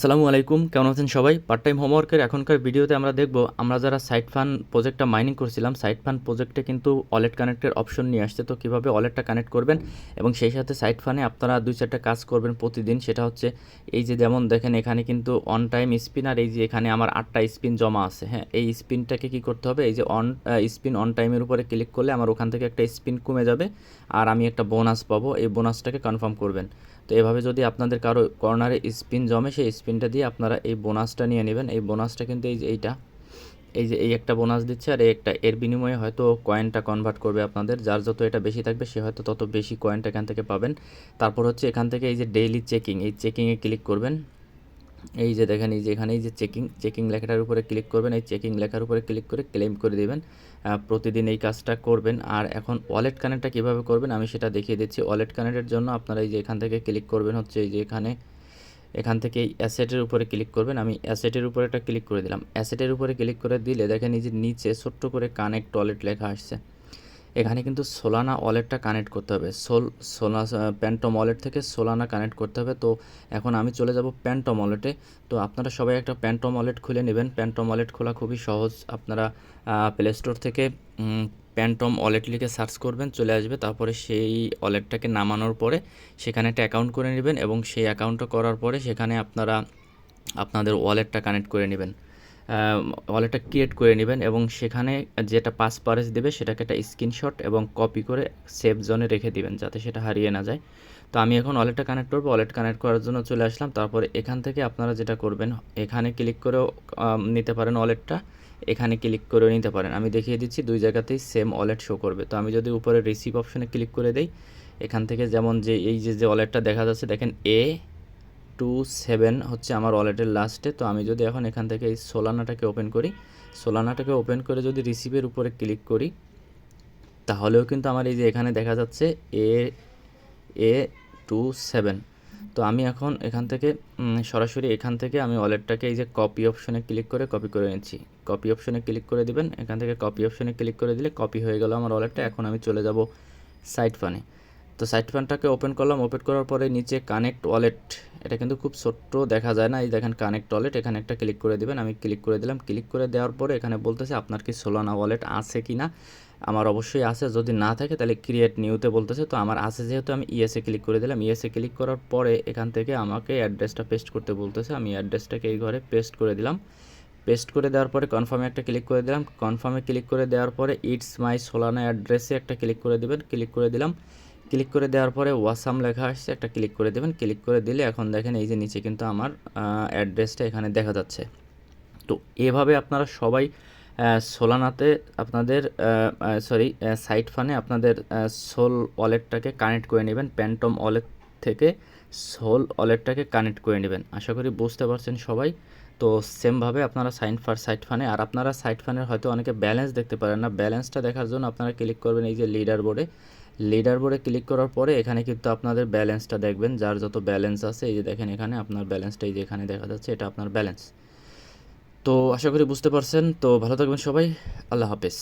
আসসালামু আলাইকুম, কেমন আছেন সবাই? পার্ট টাইম হোমওয়ার্কের এখনকার ভিডিওতে আমরা দেখব আমরা যারা সাইট ফান প্রজেক্টটা মাইনিং করছিলাম, সাইট ফান প্রজেক্টে কিন্তু ওয়ালেট কানেক্টের অপশন নিয়ে আসছে। তো কীভাবে ওয়ালেটটা কানেক্ট করবেন এবং সেই সাথে সাইট ফানে আপনারা 2-4টা কাজ করবেন প্রতিদিন। সেটা হচ্ছে এই যে যেমন দেখেন এখানে কিন্তু অন টাইম স্পিন, আর এই যে এখানে আমার 8টা স্পিন জমা আছে। হ্যাঁ, এই স্পিনটাকে কী করতে হবে, এই যে স্পিন অন টাইমের উপরে ক্লিক করলে আমার ওখান থেকে একটা স্পিন কমে যাবে আর আমি একটা বোনাস পাবো। এই বোনাসটাকে কনফার্ম করবেন। তো এভাবে যদি আপনাদের কারো কর্নারে স্পিন জমে, সেই স্পিনটা দিয়ে আপনারা এই বোনাসটা নিয়ে নেবেন। এই বোনাসটা কিন্তু এই যে এই একটা বোনাস দিচ্ছে, আর এর বিনিময়ে হয়তো কয়েনটা কনভার্ট করবে আপনাদের। যার যত এটা বেশি থাকবে সে হয়তো তত বেশি কয়েনটা এখান থেকে পাবেন। তারপর হচ্ছে এখান থেকে এই যে ডেইলি চেকিং, এই চেকিংয়ে ক্লিক করবেন। এই যে দেখেন এই যে এখানে এই যে চেকিং লেখাটার উপরে ক্লিক করবেন। এই চেকিং লেখার উপরে ক্লিক করে ক্লেম করে দেবেন। প্রতিদিন এই কাজটা করবেন। আর এখন ওয়ালেট কানেক্টটা কীভাবে করবেন আমি সেটা দেখিয়ে দিচ্ছি। ওয়ালেট কানেক্টের জন্য আপনারা এই যে এখান থেকে ক্লিক করবেন হচ্ছে এই যে এখান থেকে এই অ্যাসেটের উপরে ক্লিক করবেন। আমি অ্যাসেটের উপরে একটা ক্লিক করে দিলাম। অ্যাসেটের উপরে ক্লিক করে দিলে দেখেন এই যে নিচে ছোট্ট করে কানেক্ট ওয়ালেট লেখা আসছে। এখানে কিন্তু সোলানা ওয়ালেটটা কানেক্ট করতে হবে। প্যান্টম ওয়ালেট থেকে সোলানা কানেক্ট করতে হবে। তো এখন আমি চলে যাব প্যান্টম ওয়ালেটে। তো আপনারা সবাই একটা প্যান্টম ওয়ালেট খুলে নেবেন। প্যান্টম ওয়ালেট খোলা খুবই সহজ। আপনারা প্লে স্টোর থেকে প্যান্টম ওয়ালেট লিখে সার্চ করবেন, চলে আসবে। তারপরে সেই ওয়ালেটটাকে নামানোর পরে সেখানে একটা অ্যাকাউন্ট করে নেবেন এবং সেই অ্যাকাউন্টটা করার পরে সেখানে আপনারা আপনাদের ওয়ালেটটা কানেক্ট করে নেবেন, ওয়ালেটটা ক্রিয়েট করে নেবেন এবং সেখানে যেটা পাসওয়ার্ড দেবে সেটাকে একটা স্ক্রিনশট এবং কপি করে সেভ জোনে রেখে দিবেন যাতে সেটা হারিয়ে না যায়। তো আমি এখন ওয়ালেটটা কানেক্ট করবো। ওয়ালেট কানেক্ট করার জন্য চলে আসলাম। তারপরে এখান থেকে আপনারা যেটা করবেন, এখানে ক্লিক করেও নিতে পারেন ওয়ালেটটা, এখানে ক্লিক করেও নিতে পারেন। আমি দেখিয়ে দিচ্ছি, দুই জায়গাতেই সেম ওয়ালেট শো করবে। তো আমি যদি উপরে রিসিভ অপশনে ক্লিক করে দেই, এখান থেকে যেমন যে এই যে ওয়ালেটটা দেখা যাচ্ছে দেখেন A27 হচ্ছে আমার ওয়ালেটের লাস্টে। তো আমি যদি এখন এখান থেকে এই সোলানাটাকে ওপেন করি, সোলানাটাকে ওপেন করে যদি রিসিভের উপরে ক্লিক করি, তাহলেও কিন্তু আমার এই যে এখানে দেখা যাচ্ছে A27। তো আমি এখন এখান থেকে সরাসরি এখান থেকে আমি ওয়ালেটটাকে এই যে কপি অপশনে ক্লিক করে কপি করে নিচ্ছি। কপি অপশনে ক্লিক করে দিবেন। এখান থেকে কপি অপশনে ক্লিক করে দিলে কপি হয়ে গেল আমার ওয়ালেটটা। এখন আমি চলে যাব সাইট ফানে। তো সাইট ফানটাকে ওপেন করলাম। ওপেন করার পরে নিচে কানেক্ট ওয়ালেট, এটা কিন্তু খুব ছোট্ট দেখা যায় না, এই দেখেন কানেক্ট ওয়ালেট, এখানে একটা ক্লিক করে দেবেন। আমি ক্লিক করে দিলাম। ক্লিক করে দেওয়ার পরে এখানে বলতেছে আপনার কি সোলানা ওয়ালেট আছে কি না। আমার অবশ্যই আছে, যদি না থাকে তাহলে ক্রিয়েট নিউতে বলতেছে। তো আমার আছে যেহেতু আমি ইয়েসে ক্লিক করে দিলাম। ইয়েসে ক্লিক করার পরে এখান থেকে আমাকে অ্যাড্রেসটা পেস্ট করতে বলতেছে। আমি অ্যাড্রেসটাকে এই ঘরে পেস্ট করে দিলাম। পেস্ট করে দেওয়ার পরে কনফার্মে একটা ক্লিক করে দিলাম। কনফার্মে ক্লিক করে দেওয়ার পরে ইটস মাই সোলানা অ্যাড্রেসে একটা ক্লিক করে দেবেন। ক্লিক করে দিলাম। ক্লিক করে দেওয়ার পরে ওয়াসাম লেখা আসছে, একটা ক্লিক করে দেবেন। ক্লিক করে দিলে এখন দেখেন এই যে নিচে কিন্তু আমার অ্যাড্রেসটা এখানে দেখা যাচ্ছে। তো এভাবে আপনারা সবাই সোলানাতে আপনাদের সাইট ফানে আপনাদের সোল ওয়ালেটটাকে কানেক্ট করে নেবেন। প্যান্টম ওয়ালেট থেকে সোল ওয়ালেটটাকে কানেক্ট করে নেবেন। আশা করি বুঝতে পারছেন সবাই। তো সেমভাবে আপনারা সাইট ফানে, আর আপনারা সাইট ফানের হয়তো অনেকে ব্যালেন্স দেখতে পারেন না, ব্যালেন্সটা দেখার জন্য আপনারা ক্লিক করবেন এই যে লিডার বোর্ডে। লিডার বোর্ডে ক্লিক করার পরে এখানে কিন্তু আপনাদের ব্যালেন্সটা দেখবেন, যার যত ব্যালেন্স আছে এই যে দেখেন এখানে আপনার ব্যালেন্সটা এই যে এখানে দেখা যাচ্ছে, এটা আপনার ব্যালেন্স। তো আশা করি বুঝতে পারছেন। তো ভালো থাকবেন সবাই, আল্লাহ হাফেজ।